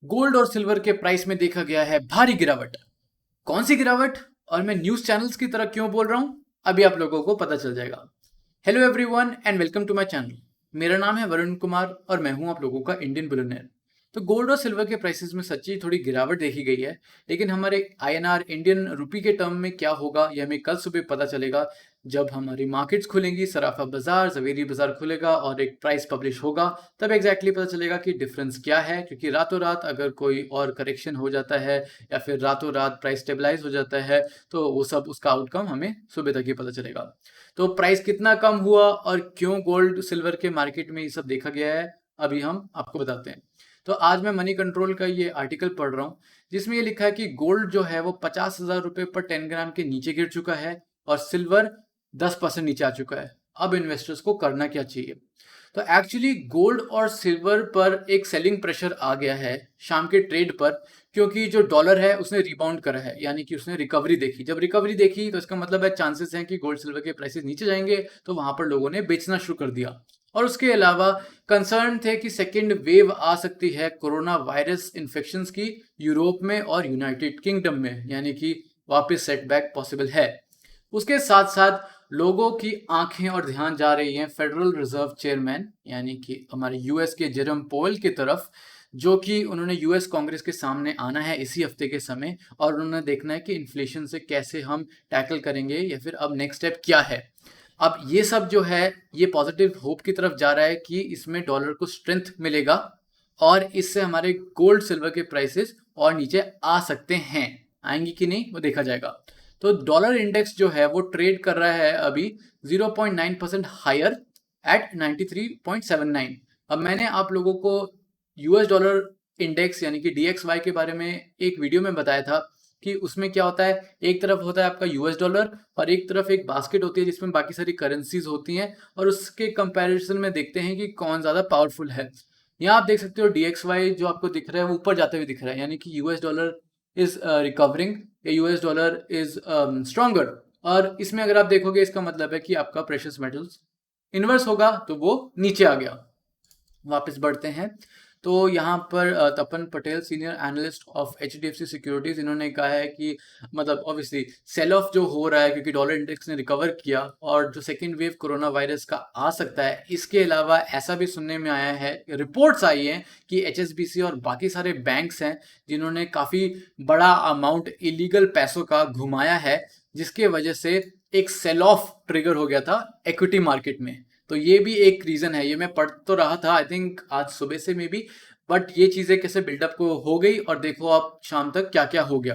Gold और silver के price में देखा गया है भारी गिरावट। कौन सी गिरावट और मैं न्यूज चैनल्स की तरह क्यों बोल रहा हूं, अभी आप लोगों को पता चल जाएगा। Hello everyone and welcome to my channel. मेरा नाम है वरुण कुमार और मैं हूं आप लोगों का इंडियन बिलियनियर। तो गोल्ड और सिल्वर के प्राइसेस में सच्ची थोड़ी गिरावट देखी गई है, लेकिन हमारे आईएनआर इंडियन रुपी के टर्म में क्या होगा यह हमें कल सुबह पता चलेगा। जब हमारी मार्केट्स खुलेंगी, सराफा बाजार, जवेरी बाजार खुलेगा और एक प्राइस पब्लिश होगा, तब एग्जैक्टली पता चलेगा कि डिफरेंस क्या है। क्योंकि रातों रात अगर कोई और करेक्शन हो जाता है या फिर रातों रात प्राइस स्टेबलाइज हो जाता है, तो वो सब उसका आउटकम हमें सुबह तक ही पता चलेगा। तो प्राइस कितना कम हुआ और क्यों गोल्ड सिल्वर के मार्केट में ये सब देखा गया है, अभी हम आपको बताते हैं। तो आज मैं मनी कंट्रोल का ये आर्टिकल पढ़ रहा हूँ, जिसमें ये लिखा है कि गोल्ड जो है वो 50,000 रुपये पर 10 ग्राम के नीचे गिर चुका है और सिल्वर 10% नीचे आ चुका है। अब इन्वेस्टर्स को करना क्या चाहिए? तो एक्चुअली गोल्ड और सिल्वर पर एक सेलिंग प्रेशर आ गया है शाम के ट्रेड पर, क्योंकि जो डॉलर है उसने रिबाउंड करा है, यानी कि उसने रिकवरी देखी। जब रिकवरी देखी तो इसका मतलब है चांसेस हैं कि गोल्ड सिल्वर के प्राइसेस नीचे जाएंगे, तो वहां पर लोगों ने बेचना शुरू कर दिया। और उसके अलावा कंसर्न थे कि सेकेंड वेव आ सकती है कोरोना वायरस इन्फेक्शन की यूरोप में और यूनाइटेड किंगडम में, यानी कि वापस सेटबैक पॉसिबल है। उसके साथ साथ लोगों की आंखें और ध्यान जा रही हैं फेडरल रिजर्व चेयरमैन यानी कि हमारे यूएस के जेरम पोवेल की तरफ, जो कि उन्होंने यूएस कांग्रेस के सामने आना है इसी हफ्ते के समय, और उन्होंने देखना है कि इन्फ्लेशन से कैसे हम टैकल करेंगे या फिर अब नेक्स्ट स्टेप क्या है। अब ये सब जो है ये पॉजिटिव होप की तरफ जा रहा है कि इसमें डॉलर को स्ट्रेंथ मिलेगा और इससे हमारे गोल्ड सिल्वर के प्राइसेस और नीचे आ सकते हैं। आएंगी कि नहीं वो देखा जाएगा। तो डॉलर इंडेक्स जो है वो ट्रेड कर रहा है अभी 0.9% हायर एट 93.79। अब मैंने आप लोगों को यूएस डॉलर इंडेक्स यानी कि डीएक्सवाई के बारे में एक वीडियो में बताया था कि उसमें क्या होता है। एक तरफ होता है आपका यूएस डॉलर और एक तरफ एक बास्केट होती है जिसमें बाकी सारी करेंसीज होती हैं, और उसके कंपैरिजन में देखते हैं कि कौन ज़्यादा पावरफुल है। यहाँ आप देख सकते हो डीएक्सवाई जो आपको दिख रहा है वो ऊपर जाते हुए दिख रहा है, यानी कि यूएस डॉलर इज रिकवरिंग या यूएस डॉलर इज स्ट्रॉन्गर। और इसमें अगर आप देखोगे इसका मतलब है कि आपका प्रेशियस मेटल्स इन्वर्स होगा, तो वो नीचे आ गया। वापस बढ़ते हैं तो यहाँ पर Tapan Patel senior analyst of HDFC securities, इन्होंने कहा है कि मतलब ऑब्वियसली सेल ऑफ जो हो रहा है क्योंकि डॉलर इंडेक्स ने रिकवर किया और जो सेकेंड वेव कोरोना वायरस का आ सकता है। इसके अलावा ऐसा भी सुनने में आया है, रिपोर्ट्स आई हैं कि एचएसबीसी और बाकी सारे बैंक्स हैं जिन्होंने काफ़ी बड़ा अमाउंट इलीगल पैसों का घुमाया है, जिसके वजह से एक सेल ऑफ ट्रिगर हो गया था इक्विटी मार्केट में। तो ये भी एक रीज़न है। ये मैं पढ़ तो रहा था आई थिंक आज सुबह से मे बी, बट ये चीज़ें कैसे बिल्डअप को हो गई और देखो आप शाम तक क्या क्या हो गया।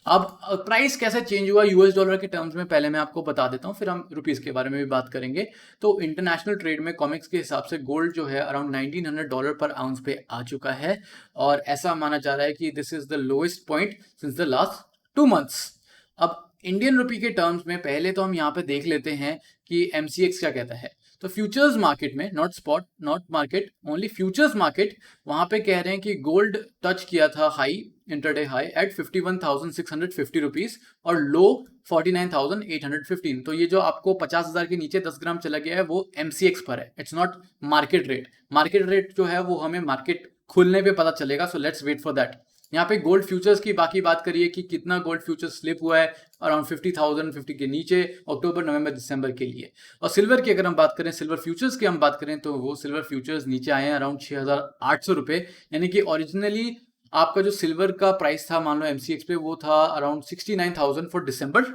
अब प्राइस कैसे चेंज हुआ यूएस डॉलर के टर्म्स में पहले मैं आपको बता देता हूँ, फिर हम रुपीस के बारे में भी बात करेंगे। तो इंटरनेशनल ट्रेड में कॉमिक्स के हिसाब से गोल्ड जो है अराउंड $1900 पर आउंस पे आ चुका है, और ऐसा माना जा रहा है कि this is the lowest point since the last 2 months. अब इंडियन रुपी के टर्म्स में पहले तो हम यहाँ पे देख लेते हैं कि एमसीएक्स क्या कहता है। तो फ्यूचर्स मार्केट में, not spot not market, only futures market, वहां पे कह रहे हैं कि गोल्ड टच किया था high, intraday high at 51,650 rupees और लो 49,815। तो ये जो आपको 50,000 के नीचे 10 ग्राम चला गया है वो एमसीएक्स पर है, it's not market rate. Market rate जो है वो हमें मार्केट खुलने पे पता चलेगा, so let's wait for that. यहाँ पे गोल्ड फ्यूचर्स की बाकी बात करिए कि कितना गोल्ड फ्यूचर्स स्लिप हुआ है, अराउंड 50,050 के नीचे अक्टूबर नवंबर दिसंबर के लिए। और सिल्वर की अगर हम बात करें, सिल्वर फ्यूचर्स की हम बात करें, तो वो सिल्वर फ्यूचर्स नीचे आए हैं अराउंड 6,800 रुपये। यानी कि ओरिजिनली आपका जो सिल्वर का प्राइस था मान लो एमसीएक्स पे, वो था अराउंड 69,000 फॉर दिसंबर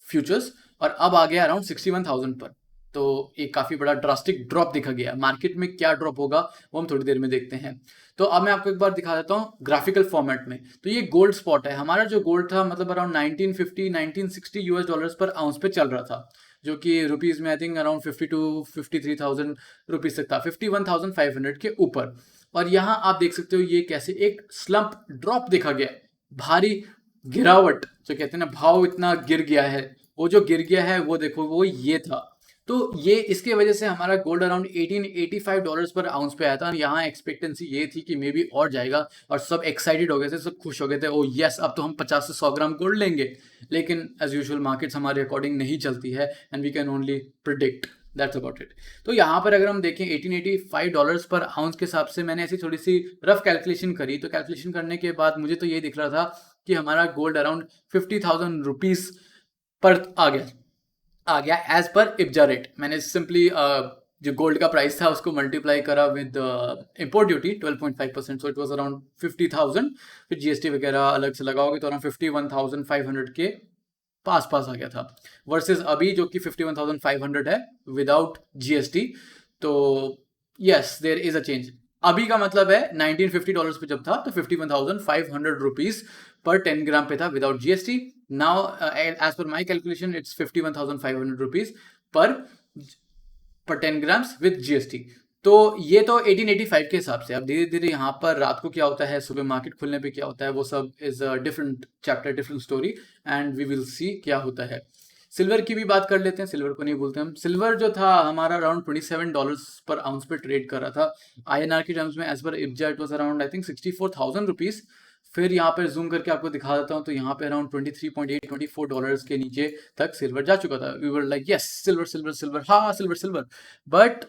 फ्यूचर्स, और अब आ गया अराउंड 61,000 पर। तो एक काफ़ी बड़ा ड्रास्टिक ड्रॉप दिखा गया। मार्केट में क्या ड्रॉप होगा वो हम थोड़ी देर में देखते हैं। तो अब मैं आपको एक बार दिखा देता हूँ ग्राफिकल फॉर्मेट में। तो ये गोल्ड स्पॉट है हमारा। जो गोल्ड था मतलब अराउंड 1950 1960 यूएस डॉलर्स पर आउंस पे चल रहा था, जो कि रुपीज़ में आई थिंक अराउंड 52-53,000 रुपीज़ तक था, 51,500 के ऊपर। और यहाँ आप देख सकते हो ये कैसे एक स्लंप ड्रॉप देखा गया, भारी गिरावट, जो कहते हैं ना भाव इतना गिर गया है। वो जो गिर गया है वो देखो वो ये था। तो ये इसके वजह से हमारा गोल्ड अराउंड $1885 पर आउंस पे आया था। यहाँ एक्सपेक्टेंसी ये थी कि मे बी और जाएगा, और सब एक्साइटेड हो गए थे, सब खुश हो गए थे, ओ यस अब तो हम 50 से 100 ग्राम गोल्ड लेंगे। लेकिन एज यूजुअल मार्केट्स हमारे अकॉर्डिंग नहीं चलती है and we can only predict. That's about it. तो यहाँ पर अगर हम देखें $1885 पर आउंस के हिसाब से मैंने ऐसी थोड़ी सी रफ कैलकुलेशन करी, तो कैलकुलेशन करने के बाद मुझे तो ये दिख रहा था कि हमारा गोल्ड अराउंड 50,000 रुपीज़ पर आ गया एज पर इब्जा रेट। मैंने सिंपली जो गोल्ड का प्राइस था उसको मल्टीप्लाई करा with import duty 12.5%, so it was around 50,000। फिर जीएसटी वगैरह अलग से लगाओगे तो अराउंड 51,500 के पास आ गया था, वर्सेस अभी जो कि 51,500 है विदाउट जीएसटी। तो yes, there is a change. अभी का मतलब है $1950 पे जब था तो 51,500 रुपीज पर 10 ग्राम पे था without GST. Now as per my calculation it's 51,500 rupees per 10 grams with GST. तो ये तो 1885 के हिसाब से। अब धीरे धीरे यहाँ पर रात को क्या होता है, सुबह मार्केट खुलने पे क्या होता है, वो सब is a different chapter, different story, and we will see क्या होता है। सिल्वर की भी बात कर लेते हैं, सिल्वर को नहीं भूलते हम। सिल्वर जो था हमारा अराउंड $27 पर आउंस पे ट्रेड कर रहा था। आईएनआर की टर्म्स में as per IBJA it was around I think 64,000 rupees. फिर यहाँ पे जूम करके आपको दिखा देता हूँ, तो यहाँ पे अराउंड $23.8-24 के नीचे तक सिल्वर जा चुका था। We were like yes silver silver silver, हाँ सिल्वर सिल्वर, बट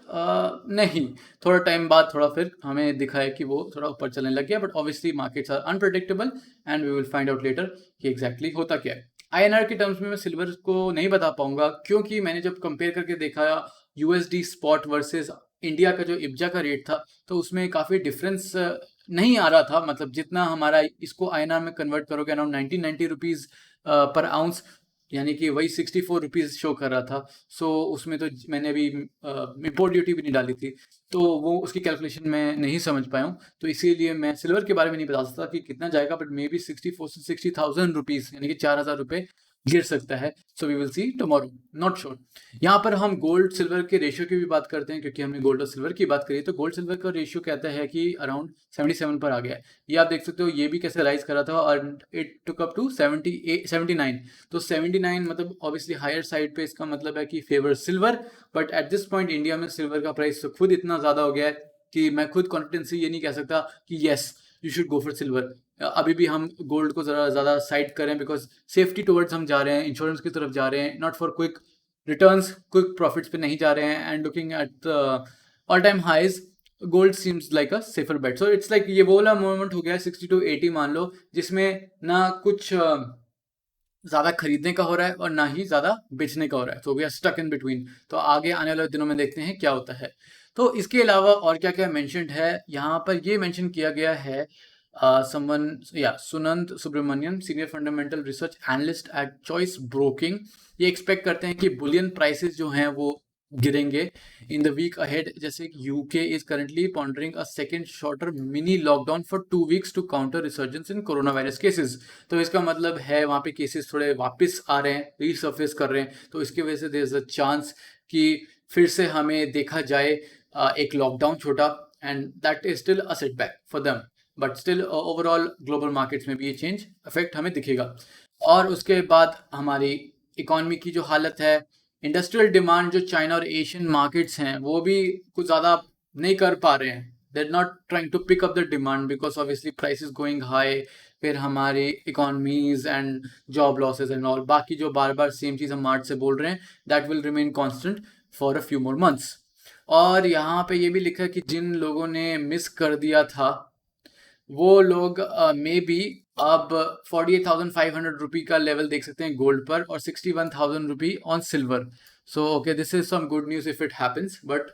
नहीं, थोड़ा टाइम बाद थोड़ा फिर हमें दिखा है कि वो थोड़ा ऊपर चलने लग गया। But obviously markets are unpredictable and we will find out later कि एग्जैक्टली होता क्या है। आईएनआर के टर्म्स में मैं सिल्वर को नहीं बता पाऊंगा, क्योंकि मैंने जब कंपेयर करके देखा यूएसडी स्पॉट वर्सेस इंडिया का जो इब्जा का रेट था, तो उसमें काफ़ी डिफरेंस नहीं आ रहा था। मतलब जितना हमारा इसको आईएनआर में कन्वर्ट करोगे अराउंड 1990 रुपीज़ पर आउंस, यानी कि वही 64 रुपीज़ शो कर रहा था। सो उसमें तो मैंने अभी इम्पोर्ट ड्यूटी भी नहीं डाली थी, तो वो उसकी कैलकुलेशन मैं नहीं समझ पाया हूँ। तो इसीलिए मैं सिल्वर के बारे में नहीं बता सकता कि कितना जाएगा, बट मे बी 64 से 60,000 रुपीज़, यानी कि 4,000 रुपये गिर सकता है। So we will see tomorrow, not sure. यहाँ पर हम गोल्ड सिल्वर के रेशियो की भी बात करते हैं, क्योंकि हमने गोल्ड और सिल्वर की बात करी। तो गोल्ड सिल्वर का रेशियो कहता है कि अराउंड 77 पर आ गया है। ये आप देख सकते हो, ये भी कैसे राइज करा था और इट टुक अप टू 79। तो 79 मतलब ऑब्वियसली हायर साइड पे, इसका मतलब है कि favour silver. But at this point India में सिल्वर का प्राइस तो खुद इतना ज़्यादा हो गया है कि मैं खुद कॉन्फिडेंस से ये नहीं कह सकता कि yes you should go for silver. अभी भी हम गोल्ड को ज़रा ज़्यादा साइड करें, बिकॉज सेफ्टी टुवर्ड्स हम जा रहे हैं, इंश्योरेंस की तरफ जा रहे हैं, not for quick returns, quick profits पे नहीं जा रहे हैं। And looking at all time highs, gold seems like a safer bet. So it's like ये वो वाला मोमेंट हो गया 60 to 80 मान लो, जिसमें ना कुछ ज़्यादा खरीदने का हो रहा है और ना ही ज़्यादा बेचने का हो रहा है। तो we are stuck in between. तो आगे आने वाले दिनों में देखते हैं क्या होता है। तो इसके अलावा और क्या क्या मेंशन्ड है यहाँ पर, ये मेंशन किया गया है someone, yeah, Sunand Subramanian, senior fundamental research analyst at Choice Broking, ये एक्सपेक्ट करते हैं कि बुलियन प्राइसेस जो हैं वो गिरेंगे इन द वीक अहेड। जैसे UK is currently pondering a second shorter mini lockdown for 2 weeks to counter resurgence in corona virus cases. तो इसका मतलब है वहाँ पे केसेस थोड़े वापस आ रहे हैं, रीसर्फेस कर रहे हैं। तो इसकी वजह से देयर इज अ चांस कि फिर से हमें देखा जाए एक लॉकडाउन छोटा, and that is still a setback for them. But still overall global markets में भी ये चेंज इफेक्ट हमें दिखेगा। और उसके बाद हमारी इकॉनमी की जो हालत है, इंडस्ट्रियल डिमांड जो चाइना और एशियन मार्केट्स हैं वो भी कुछ ज़्यादा नहीं कर पा रहे हैं। They are not trying to pick up the demand because obviously price is going high. फिर हमारी economies and job losses and all, बाकी जो बार बार सेम चीज़ हम मार्च से बोल रहे हैं, that will remain constant for a few more months. और यहाँ पे ये भी लिखा है कि जिन लोगों ने मिस कर दिया था वो लोग मे बी अब 48,500 रुपी का लेवल देख सकते हैं गोल्ड पर, और 61,000 rupee on silver. So okay, this is some good news if it happens, but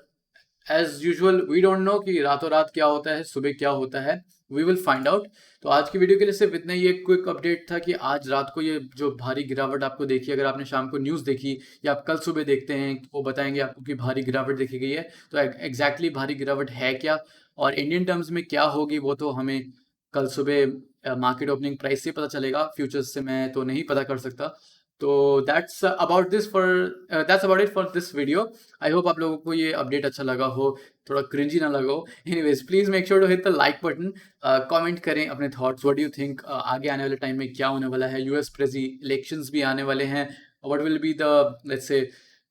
as usual we don't know कि रातों रात क्या होता है, सुबह क्या होता है। We will find out. तो आज की वीडियो के लिए सिर्फ इतना ही एक क्विक अपडेट था कि आज रात को ये जो भारी गिरावट आपको देखी, अगर आपने शाम को न्यूज़ देखी या आप कल सुबह देखते हैं, वो बताएंगे आपको कि भारी गिरावट देखी गई है। तो एग्जैक्टली भारी गिरावट है क्या और इंडियन टर्म्स में क्या होगी, वो तो हमें कल सुबह मार्केट ओपनिंग प्राइस से पता चलेगा, फ्यूचर्स से मैं तो नहीं पता कर सकता। तो that's about it for this video. I hope आप लोगों को ये अपडेट अच्छा लगा हो, थोड़ा क्रिंजी ना लगा हो। Anyways, please make sure to hit the like button, comment करें अपने thoughts, what do you think आगे आने वाले टाइम में क्या होने वाला है। यूएस प्रेसी इलेक्शंस भी आने वाले हैं, what will be the let's say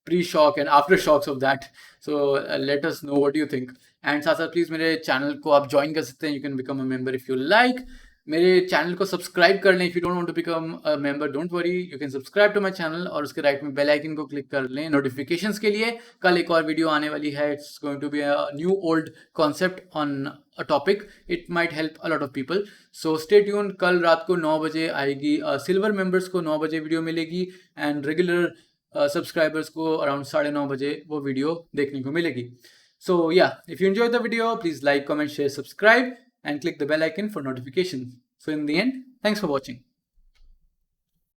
pre shock and aftershocks of that. So let us know what you think. And साथ साथ प्लीज़ मेरे चैनल को आप ज्वाइन कर सकते हैं, you can become a member if you like. मेरे channel को सब्सक्राइब कर लें। If you don't want to become a member, don't worry, you can subscribe to my channel और उसके राइट में बेल आइकन को क्लिक कर लें नोटिफिकेशंस के लिए। कल एक और वीडियो आने वाली है। It's going to be a new old concept on a topic. It might help a lot of people, so stay tune. कल रात को 9 बजे आएगी। सिल्वर मेंबर्स को 9 बजे वीडियो मिलेगी एंड रेगुलर सब्सक्राइबर्स को अराउंड 9:30 बजे वो वीडियो देखने को मिलेगी। So yeah, if you enjoyed the video, please like, comment, share, subscribe and click the bell icon for notification. So in the end, thanks for watching.